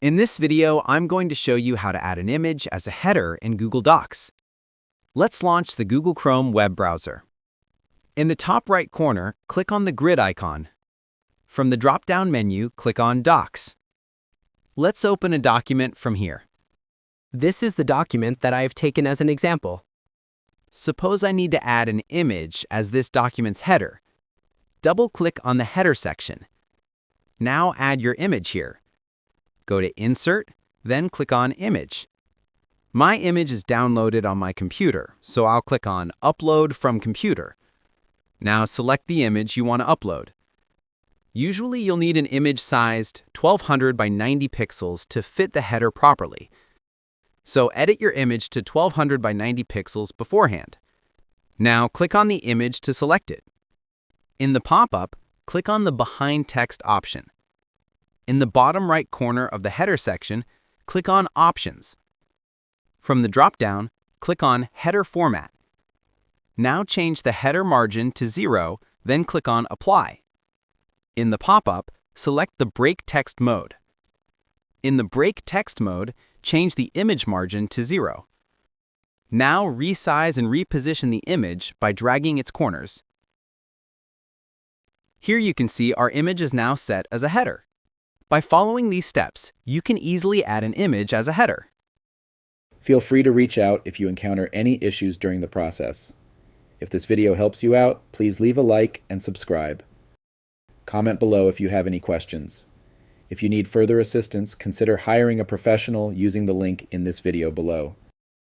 In this video, I'm going to show you how to add an image as a header in Google Docs. Let's launch the Google Chrome web browser. In the top right corner, click on the grid icon. From the drop-down menu, click on Docs. Let's open a document from here. This is the document that I have taken as an example. Suppose I need to add an image as this document's header. Double-click on the header section. Now add your image here. Go to Insert, then click on Image. My image is downloaded on my computer, so I'll click on Upload from Computer. Now select the image you want to upload. Usually you'll need an image sized 1200 by 90 pixels to fit the header properly. So edit your image to 1200 by 90 pixels beforehand. Now click on the image to select it. In the pop-up, click on the Behind Text option. In the bottom right corner of the header section, click on Options. From the drop-down, click on Header Format. Now change the header margin to 0, then click on Apply. In the pop-up, select the Break Text mode. In the Break Text mode, change the image margin to 0. Now resize and reposition the image by dragging its corners. Here you can see our image is now set as a header. By following these steps, you can easily add an image as a header. Feel free to reach out if you encounter any issues during the process. If this video helps you out, please leave a like and subscribe. Comment below if you have any questions. If you need further assistance, consider hiring a professional using the link in this video below.